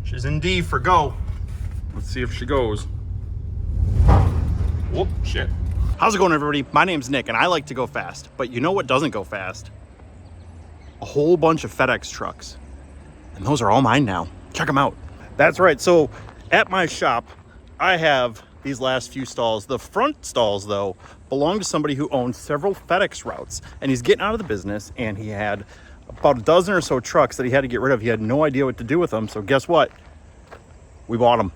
She's in D for go. Let's see if she goes. Whoop, shit. How's it going, everybody? My name's Nick, and I like to go fast. But you know what doesn't go fast? A whole bunch of FedEx trucks. And those are all mine now. Check them out. That's right. So at my shop, I have these last few stalls. The front stalls, though, belong to somebody who owns several FedEx routes. And he's getting out of the business, and he had about a dozen or so trucks that he had to get rid of. He had no idea what to do with them. So guess what? We bought them.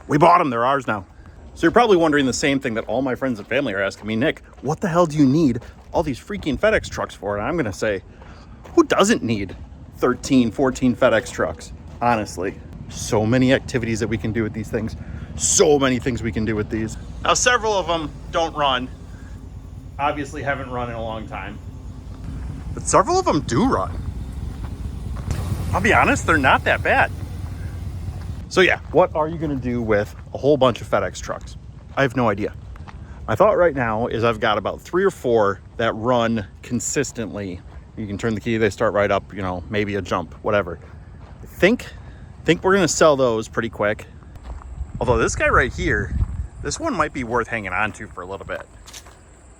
We bought them. They're ours now. So you're probably wondering the same thing that all my friends and family are asking me, Nick, what the hell do you need all these freaking FedEx trucks for? And I'm going to say, who doesn't need 13, 14 FedEx trucks? Honestly, so many activities that we can do with these things. So many things we can do with these. Now, several of them don't run. Obviously haven't run in a long time. But several of them do run. I'll be honest, they're not that bad. So yeah, what are you gonna do with a whole bunch of FedEx trucks? I have no idea. My thought right now is I've got about 3 or 4 that run consistently. You can turn the key, they start right up, you know, maybe a jump, whatever. I think we're gonna sell those pretty quick. Although this guy right here, this one might be worth hanging on to for a little bit.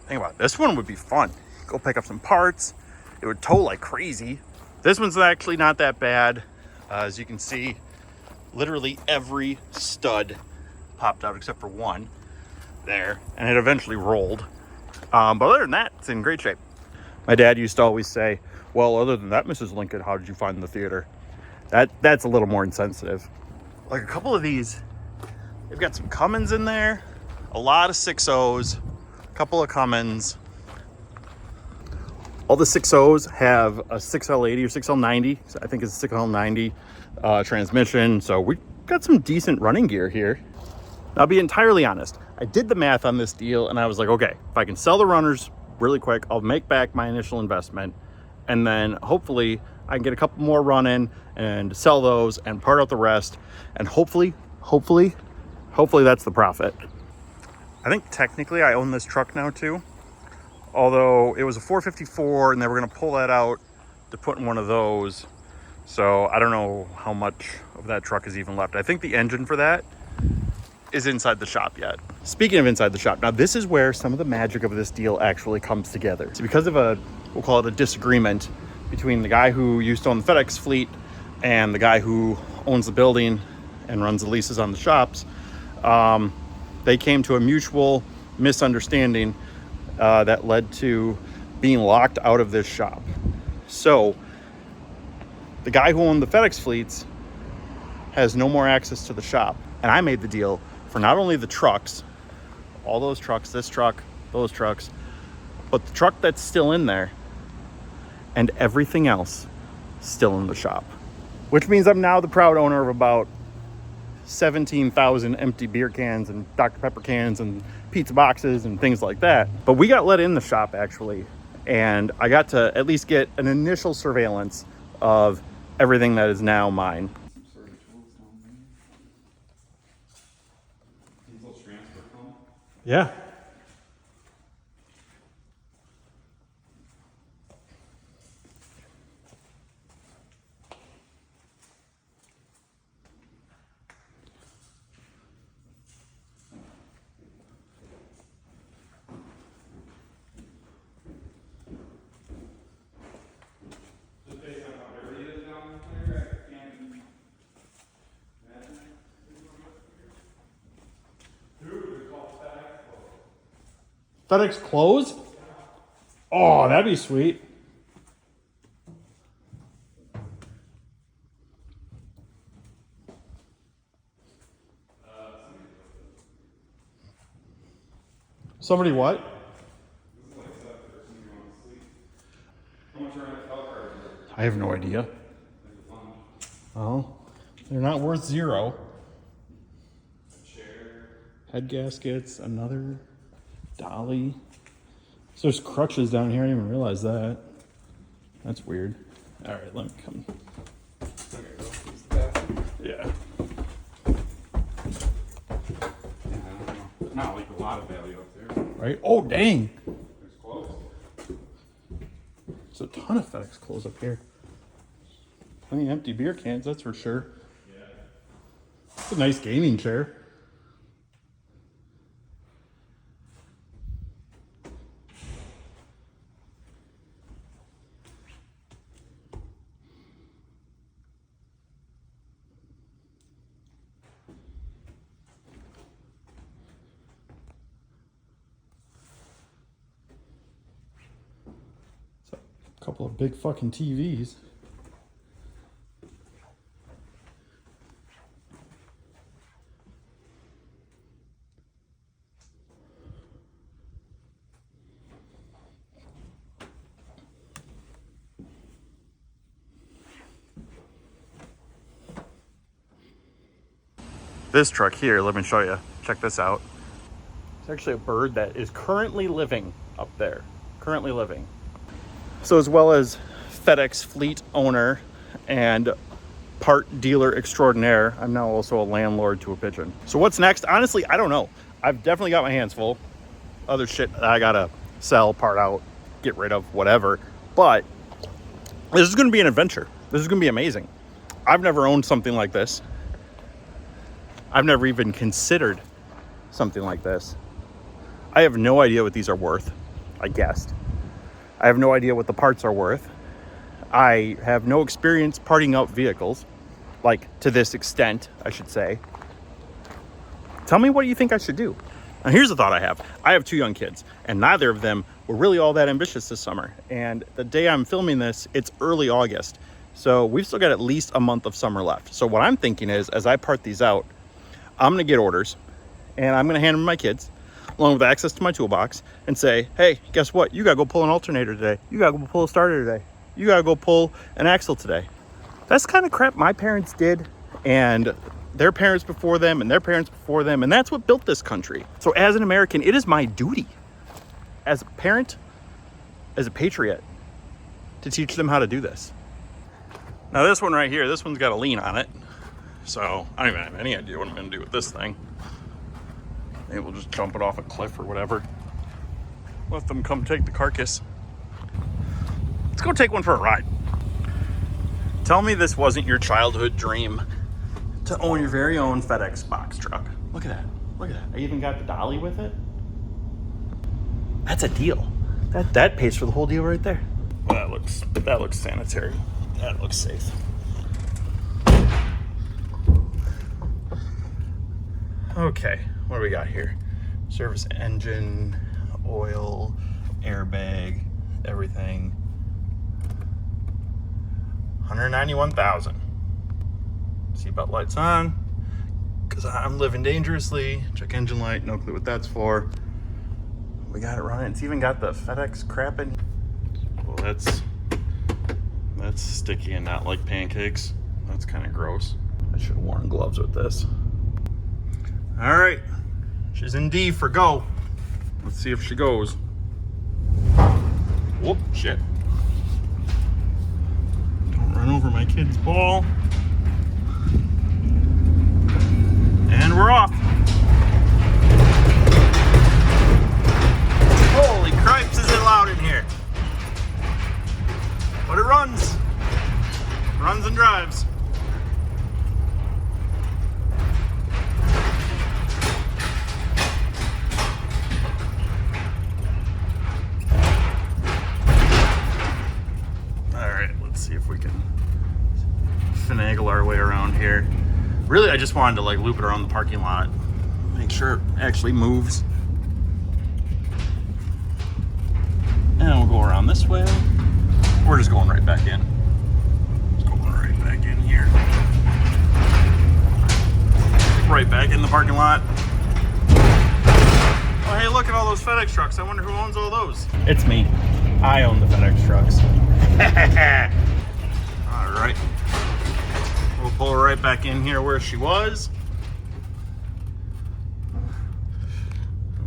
Think about it, this one would be fun. Go pick up some parts. It would tow like crazy. This one's actually not that bad. As you can see, literally every stud popped out except for one there, and it eventually rolled. But other than that, it's in great shape. My dad used to always say, well, other than that, Mrs. Lincoln, how did you find the theater? That's a little more insensitive. Like a couple of these, they've got some Cummins in there, a lot of 6.0s, a couple of Cummins. All the 6.0s have a 6L80 or 6L90. I think it's a 6L90 transmission. So we got some decent running gear here. I'll be entirely honest. I did the math on this deal and I was like, okay, if I can sell the runners really quick, I'll make back my initial investment. And then hopefully I can get a couple more running and sell those and part out the rest. And hopefully that's the profit. I think technically I own this truck now too. Although it was a 454 and they were going to pull that out to put in one of those. So I don't know how much of that truck is even left. I think the engine for that is inside the shop yet. Speaking of inside the shop, now this is where some of the magic of this deal actually comes together. It's because of we'll call it a disagreement between the guy who used to own the FedEx fleet and the guy who owns the building and runs the leases on the shops. They came to a mutual misunderstanding that led to being locked out of this shop. So the guy who owned the FedEx fleets has no more access to the shop. And I made the deal for not only the trucks, all those trucks, this truck, those trucks, but the truck that's still in there and everything else still in the shop. Which means I'm now the proud owner of about 17,000 empty beer cans and Dr. Pepper cans and pizza boxes and things like that. But we got let in the shop actually, and I got to at least get an initial surveillance of everything that is now mine. Yeah. FedEx close? Oh, that'd be sweet. Somebody what? I have no idea. Oh, they're not worth zero. Head gaskets, another dolly. So there's crutches down here. I didn't even realize that. That's weird. All right, let me come. Yeah. Not like a lot of value up there. Right? Oh, dang. It's close. There's a ton of FedEx clothes up here. Plenty of empty beer cans, that's for sure. Yeah. It's a nice gaming chair. A couple of big fucking TVs. This truck here, let me show you. Check this out. It's actually a bird that is currently living up there. Currently living. So as well as FedEx fleet owner and part dealer extraordinaire, I'm now also a landlord to a pigeon. So what's next? Honestly, I don't know. I've definitely got my hands full. Other shit that I gotta sell, part out, get rid of, whatever. But this is gonna be an adventure. This is gonna be amazing. I've never owned something like this. I've never even considered something like this. I have no idea what these are worth. I guessed. I have no idea what the parts are worth. I have no experience parting out vehicles, like to this extent, I should say. Tell me what you think I should do. Now here's the thought I have. I have 2 young kids, and neither of them were really all that ambitious this summer. And the day I'm filming this, it's early August. So we've still got at least a month of summer left. So what I'm thinking is, as I part these out, I'm gonna get orders, and I'm gonna hand them to my kids, along with access to my toolbox, and say, hey, guess what? You gotta go pull an alternator today. You gotta go pull a starter today. You gotta go pull an axle today. That's the kind of crap my parents did, and their parents before them, and their parents before them, and that's what built this country. So as an American, it is my duty, as a parent, as a patriot, to teach them how to do this. Now this one right here, this one's got a lean on it. So I don't even have any idea what I'm gonna do with this thing. Maybe we'll just jump it off a cliff or whatever. Let them come take the carcass. Let's go take one for a ride. Tell me this wasn't your childhood dream to own your very own FedEx box truck. Look at that, look at that. I even got the dolly with it. That's a deal. That pays for the whole deal right there. Well, that looks sanitary. That looks safe. Okay, what do we got here? Service engine, oil, airbag, everything. 191,000. Seatbelt lights on, because I'm living dangerously. Check engine light, no clue what that's for. We got it running. It's even got the FedEx crap in. Well, that's sticky and not like pancakes. That's kind of gross. I should have worn gloves with this. All right, she's in D for go. Let's see if she goes. Whoop, shit. Don't run over my kid's ball. And we're off. Holy cripes, is it loud in here. But it runs. Runs and drives. See if we can finagle our way around here. Really, I just wanted to like loop it around the parking lot, make sure it actually moves. And we'll go around this way. We're just going right back in. Just going right back in here. Right back in the parking lot. Oh, hey, look at all those FedEx trucks. I wonder who owns all those. It's me. I own the FedEx trucks. All right. We'll pull her right back in here where she was.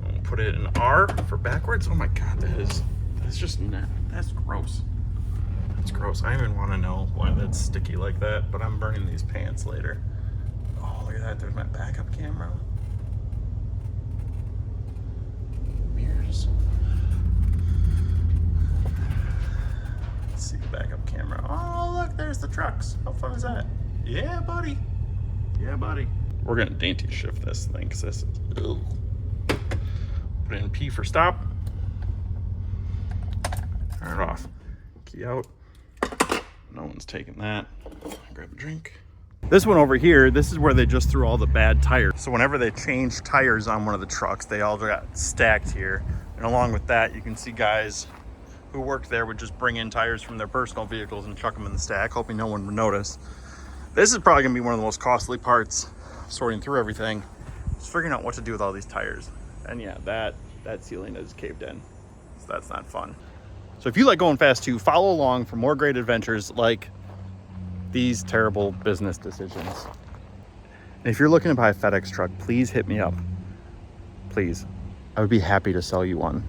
We'll put it in R for backwards. Oh my God, that's just not, that's gross. That's gross. I don't even want to know why that's sticky like that, but I'm burning these pants later. Oh, look at that. There's my backup camera. Mirrors. Let's see the backup camera. Oh, look, there's the trucks. How fun is that? Yeah, buddy. Yeah, buddy. We're gonna dainty shift this thing because this is, ugh. Put in P for stop. Turn it off. Key out. No one's taking that. Grab a drink. This one over here, this is where they just threw all the bad tires. So whenever they change tires on one of the trucks, they all got stacked here. And along with that, you can see guys who worked there would just bring in tires from their personal vehicles and chuck them in the stack, hoping no one would notice. This is probably gonna be one of the most costly parts, sorting through everything, just figuring out what to do with all these tires. And yeah, that ceiling is caved in, so that's not fun. So if you like going fast too, follow along for more great adventures like these terrible business decisions. And if you're looking to buy a FedEx truck, please hit me up. Please. I would be happy to sell you one.